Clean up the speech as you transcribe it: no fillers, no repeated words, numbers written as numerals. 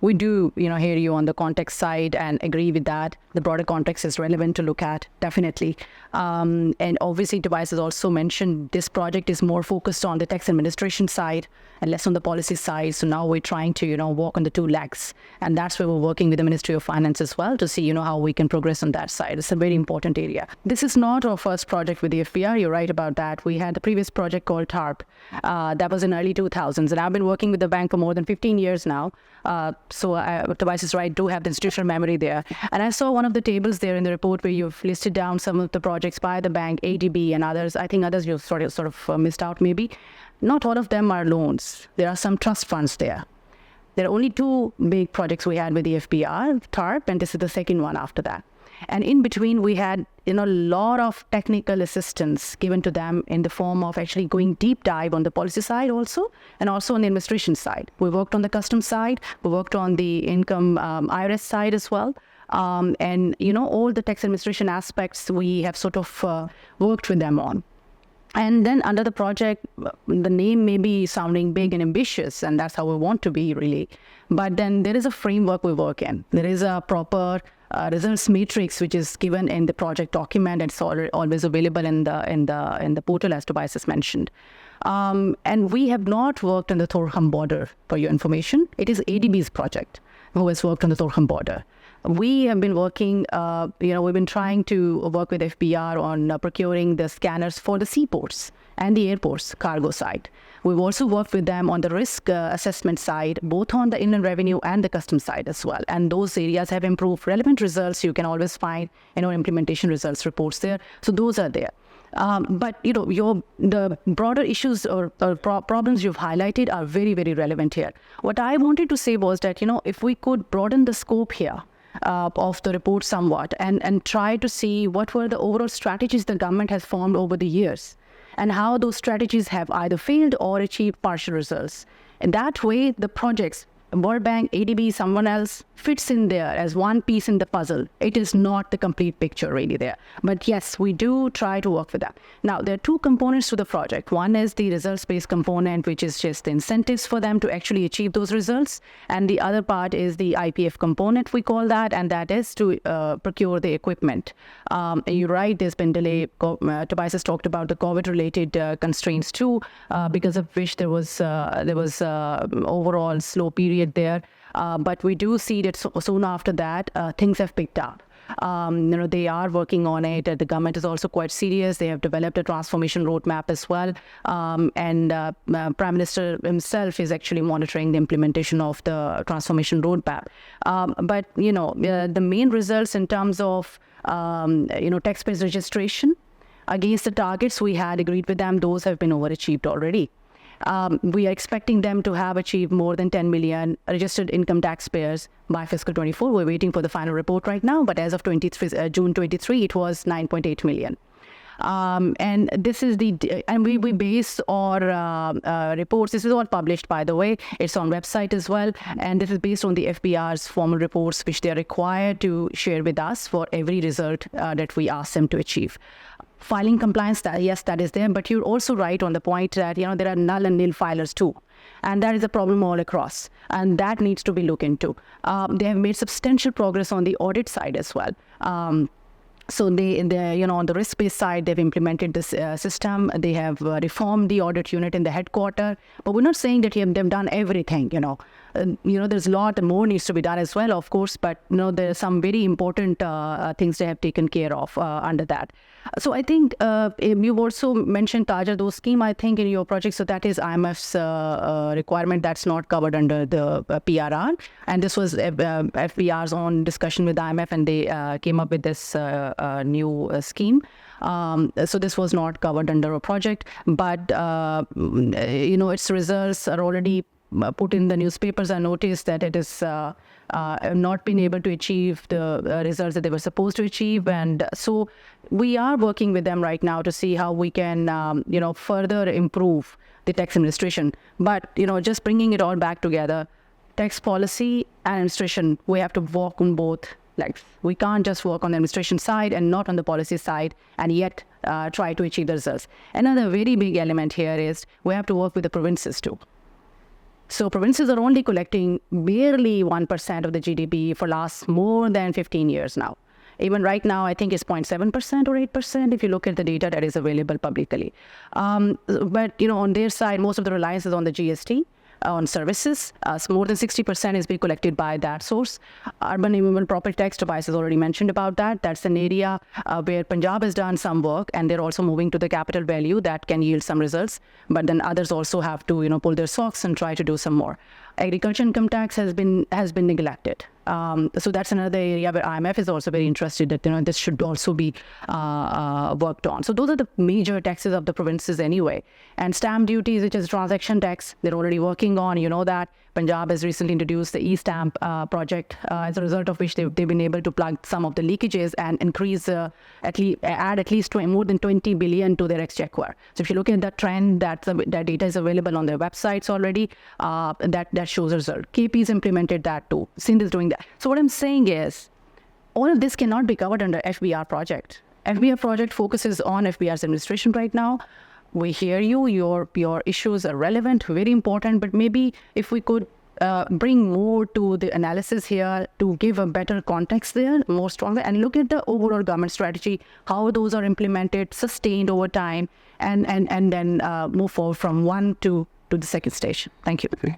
we do, hear you on the context side and agree with that. The broader context is relevant to look at, definitely. And obviously, Tobias has also mentioned this project is more focused on the tax administration side and less on the policy side. So now we're trying to, walk on the two legs. And that's where we're working with the Ministry of Finance as well to see, how we can progress on that side. It's a very important area. This is not our first project with the FPR. You're right about that. We had the previous project called TARP. That was in early 2000s. And I've been working with the bank for more than 15 years now. So Tobias is right, do have the institutional memory there. And I saw one of the tables there in the report where you've listed down some of the projects by the bank, ADB and others. I think others you've sort of missed out maybe. Not all of them are loans. There are some trust funds there. There are only two big projects we had with the FPR, TARP, and this is the second one after that. And in between, we had a lot of technical assistance given to them in the form of actually going deep dive on the policy side also, and also on the administration side. We worked on the customs side. We worked on the income IRS side as well. And, all the tax administration aspects we have sort of worked with them on. And then under the project, the name may be sounding big and ambitious, and that's how we want to be really. But then there is a framework we work in. There is a proper results matrix which is given in the project document. It's always available in the portal, as Tobias has mentioned. And we have not worked on the Torkham border, for your information. It is ADB's project who has worked on the Torkham border. We have been working, we've been trying to work with FPR on procuring the scanners for the seaports and the airports cargo side. We've also worked with them on the risk assessment side, both on the inland revenue and the customs side as well. And those areas have improved relevant results. You can always find, implementation results reports there. So those are there. But, the broader issues or problems you've highlighted are very, very relevant here. What I wanted to say was that, if we could broaden the scope here, of the report somewhat and try to see what were the overall strategies the government has formed over the years and how those strategies have either failed or achieved partial results. And that way, the projects, World Bank, ADB, someone else, fits in there as one piece in the puzzle. It is not the complete picture really there. But yes, we do try to work with that. Now, there are two components to the project. One is the results-based component, which is just the incentives for them to actually achieve those results. And the other part is the IPF component, we call that, and that is to procure the equipment. You're right, there's been delay. Tobias has talked about the COVID-related constraints too, because of which there was overall slow period there. But we do see that soon after that, things have picked up. They are working on it. The government is also quite serious. They have developed a transformation roadmap as well. And Prime Minister himself is actually monitoring the implementation of the transformation roadmap. But, the main results in terms of, taxpayers registration against the targets we had agreed with them, those have been overachieved already. We are expecting them to have achieved more than 10 million registered income taxpayers by fiscal 24. We're waiting for the final report right now, but as of June 23, it was 9.8 million. And this is we base our reports. This is all published, by the way. It's on website as well. And this is based on the FBR's formal reports, which they are required to share with us for every result that we ask them to achieve. Filing compliance, yes, that is there. But you're also right on the point that, there are null and nil filers too. And that is a problem all across. And that needs to be looked into. They have made substantial progress on the audit side as well. So they on the risk-based side, they've implemented this system. They have reformed the audit unit in the headquarters. But we're not saying that they've done everything, there's a lot more needs to be done as well, of course. But, there are some very important things they have taken care of under that. So I think you've also mentioned Taja Do scheme, I think, in your project. So that is IMF's requirement that's not covered under the PRR. And this was FBR's own discussion with IMF, and they came up with this new scheme. So this was not covered under a project, but its results are already put in the newspapers. I noticed that it is not been able to achieve the results that they were supposed to achieve. And so we are working with them right now to see how we can, further improve the tax administration. But, just bringing it all back together, tax policy and administration, we have to walk on both legs. We can't just work on the administration side and not on the policy side and yet try to achieve the results. Another very big element here is we have to work with the provinces too. So provinces are only collecting barely 1% of the GDP for last more than 15 years now. Even right now, I think it's 0.7% or 8% if you look at the data that is available publicly. But on their side, most of the reliance is on the GST, on services. So more than 60% is being collected by that source. Urban and movable property tax, Tobias has already mentioned about that. That's an area where Punjab has done some work, and they're also moving to the capital value that can yield some results. But then others also have to pull their socks and try to do some more. Agriculture income tax has been neglected. So that's another area where IMF is also very interested that this should also be worked on. So those are the major taxes of the provinces anyway. And stamp duties, which is transaction tax, they're already working on. That Punjab has recently introduced the e-stamp project, as a result of which they've been able to plug some of the leakages and increase add at least more than 20 billion to their exchequer. So if you look at that trend, that data is available on their websites already. That shows a result. KP's implemented that too. Sindh is doing that. So what I'm saying is, all of this cannot be covered under FBR project. FBR project focuses on FBR's administration right now. We hear you. Your issues are relevant, very important, but maybe if we could bring more to the analysis here to give a better context there, more stronger, and look at the overall government strategy, how those are implemented, sustained over time, and then move forward from one to the second stage. Thank you. Okay.